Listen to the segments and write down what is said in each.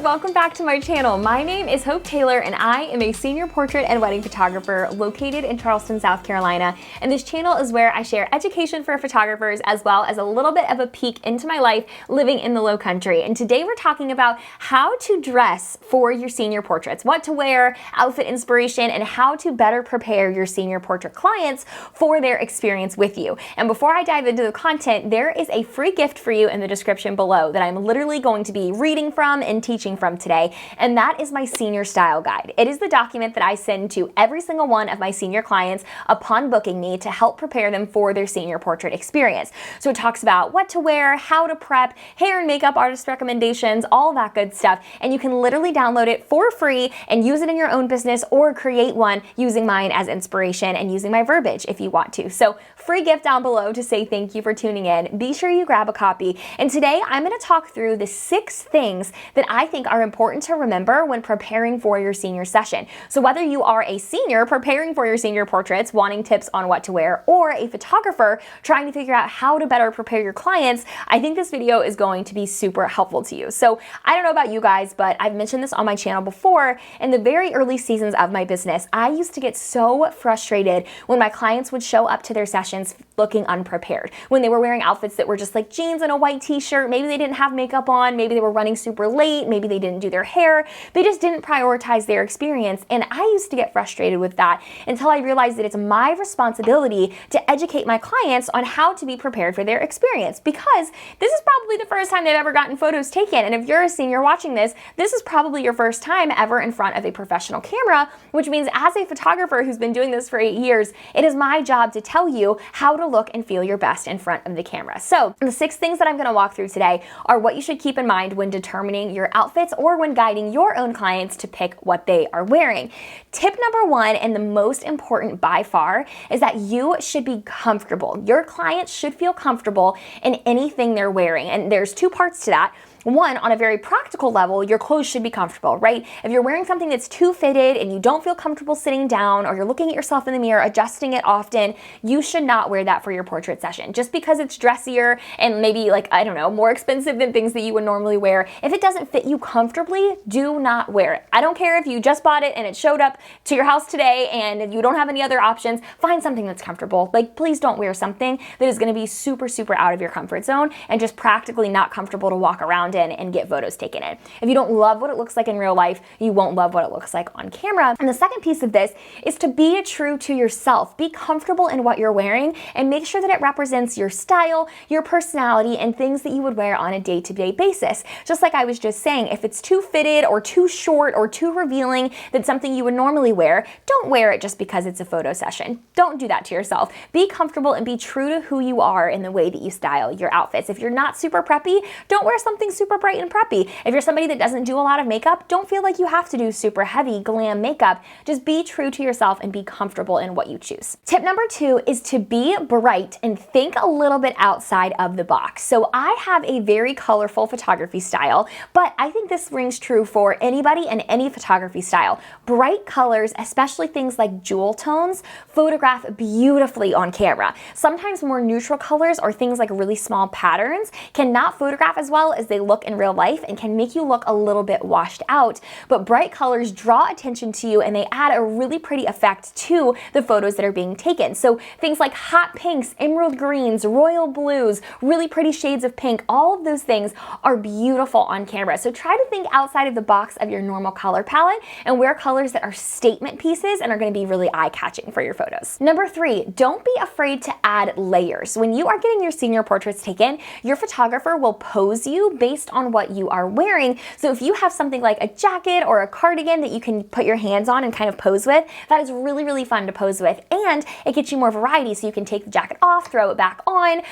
welcome back to my channel. My name is Hope Taylor and I am a senior portrait and wedding photographer located in Charleston, South Carolina. And this channel is where I share education for photographers as well as a little bit of a peek into my life living in the low country. And today we're talking about how to dress for your senior portraits, what to wear, outfit inspiration, and how to better prepare your senior portrait clients for their experience with you. And before I dive into the content, there is a free gift for you in the description below that I'm literally going to be reading from and teaching from today, and that is my senior style guide. It is the document that I send to every single one of my senior clients upon booking me to help prepare them for their senior portrait experience. So it talks about what to wear, how to prep, hair and makeup artist recommendations, all that good stuff, and you can literally download it for free and use it in your own business or create one using mine as inspiration and using my verbiage if you want to. So free gift down below to say thank you for tuning in. Be sure you grab a copy. And today I'm going to talk through the 6 things that I think are important to remember when preparing for your senior session. So whether you are a senior preparing for your senior portraits, wanting tips on what to wear, or a photographer trying to figure out how to better prepare your clients, I think this video is going to be super helpful to you. So I don't know about you guys, but I've mentioned this on my channel before. In the very early seasons of my business, I used to get so frustrated when my clients would show up to their sessions looking unprepared, when they were wearing outfits that were just like jeans and a white t-shirt. Maybe they didn't have makeup on, maybe they were running super late, maybe they didn't do their hair, they just didn't prioritize their experience. And I used to get frustrated with that until I realized that it's my responsibility to educate my clients on how to be prepared for their experience, because this is probably the first time they've ever gotten photos taken. And if you're a senior watching this, this is probably your first time ever in front of a professional camera, which means as a photographer who's been doing this for 8 years, it is my job to tell you how to look and feel your best in front of the camera. So the 6 things that I'm going to walk through today are what you should keep in mind when determining your outfits or when guiding your own clients to pick what they are wearing. Tip number 1, and the most important by far, is that you should be comfortable. Your clients should feel comfortable in anything they're wearing. And there's 2 parts to that. One, on a very practical level, your clothes should be comfortable, right? If you're wearing something that's too fitted and you don't feel comfortable sitting down, or you're looking at yourself in the mirror, adjusting it often, you should not wear that for your portrait session. Just because it's dressier and maybe, like, I don't know, more expensive than things that you would normally wear, if it doesn't fit you comfortably, do not wear it. I don't care if you just bought it and it showed up to your house today and you don't have any other options, find something that's comfortable. Like, please don't wear something that is going to be super, super out of your comfort zone and just practically not comfortable to walk around in and get photos taken in. If you don't love what it looks like in real life, you won't love what it looks like on camera. And the second piece of this is to be true to yourself. Be comfortable in what you're wearing and make sure that it represents your style, your personality, and things that you would wear on a day-to-day basis. Just like I was just saying, if it's too fitted or too short or too revealing than something you would normally wear, don't wear it just because it's a photo session. Don't do that to yourself. Be comfortable and be true to who you are in the way that you style your outfits. If you're not super preppy, don't wear something super bright and preppy. If you're somebody that doesn't do a lot of makeup, don't feel like you have to do super heavy glam makeup. Just be true to yourself and be comfortable in what you choose. Tip number 2 is to be bright and think a little bit outside of the box. So I have a very colorful photography style, but I think this rings true for anybody and any photography style. Bright colors, especially things like jewel tones, photograph beautifully on camera. Sometimes more neutral colors or things like really small patterns cannot photograph as well as they look in real life and can make you look a little bit washed out. But bright colors draw attention to you and they add a really pretty effect to the photos that are being taken. So things like hot pinks, emerald greens, royal blues, really pretty shades of pink, all of those things are beautiful on camera. So try to think outside of the box of your normal color palette and wear colors that are statement pieces and are going to be really eye-catching for your photos. Number 3, don't be afraid to add layers. When you are getting your senior portraits taken, your photographer will pose you based on what you are wearing. So if you have something like a jacket or a cardigan that you can put your hands on and kind of pose with, that is really, really fun to pose with. And it gets you more variety, so you can take the jacket off, throw it back on.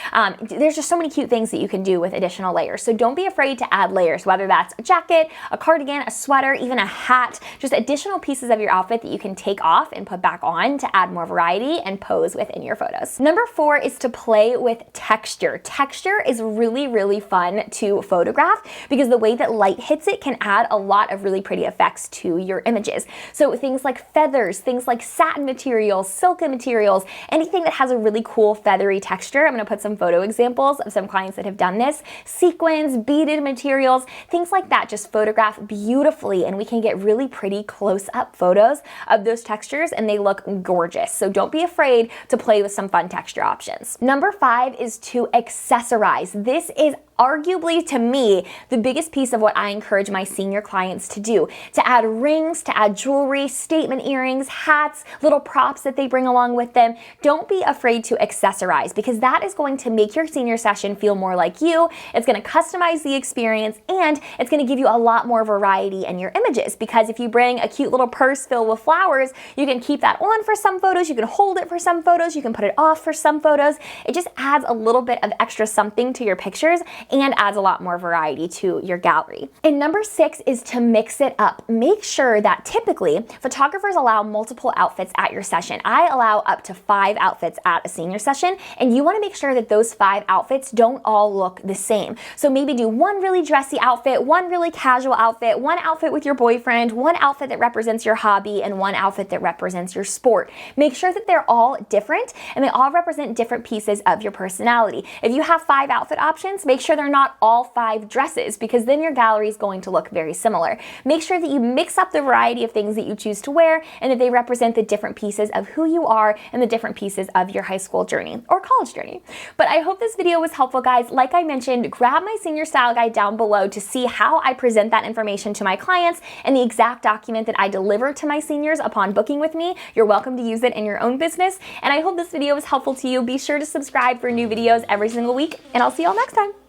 There's just so many cute things that you can do with additional layers. So don't be afraid to add layers, whether that's a jacket, a cardigan, a sweater, even a hat, just additional pieces of your outfit that you can take off and put back on to add more variety and pose within your photos. Number 4 is to play with texture. Texture is really, really fun to photograph photograph, because the way that light hits it can add a lot of really pretty effects to your images. So things like feathers, things like satin materials, silken materials, anything that has a really cool feathery texture. I'm going to put some photo examples of some clients that have done this. Sequins, beaded materials, things like that just photograph beautifully, and we can get really pretty close-up photos of those textures, and they look gorgeous. So don't be afraid to play with some fun texture options. Number 5 is to accessorize. This is arguably, to me, the biggest piece of what I encourage my senior clients to do, to add rings, to add jewelry, statement earrings, hats, little props that they bring along with them. Don't be afraid to accessorize, because that is going to make your senior session feel more like you. It's going to customize the experience, and it's going to give you a lot more variety in your images, because if you bring a cute little purse filled with flowers, you can keep that on for some photos, you can hold it for some photos, you can put it off for some photos. It just adds a little bit of extra something to your pictures and adds a lot more variety to your gallery. And number 6 is to mix it up. Make sure that typically photographers allow multiple outfits at your session. I allow up to 5 outfits at a senior session, and you want to make sure that those 5 outfits don't all look the same. So maybe do one really dressy outfit, one really casual outfit, one outfit with your boyfriend, one outfit that represents your hobby, and one outfit that represents your sport. Make sure that they're all different and they all represent different pieces of your personality. If you have 5 outfit options, make sure they're not all 5 dresses, because then your gallery is going to look very similar. Make sure that you mix up the variety of things that you choose to wear, and that they represent the different pieces of who you are and the different pieces of your high school journey or college journey. But I hope this video was helpful, guys. Like I mentioned, grab my senior style guide down below to see how I present that information to my clients and the exact document that I deliver to my seniors upon booking with me. You're welcome to use it in your own business, and I hope this video was helpful to you. Be sure to subscribe for new videos every single week, and I'll see you all next time.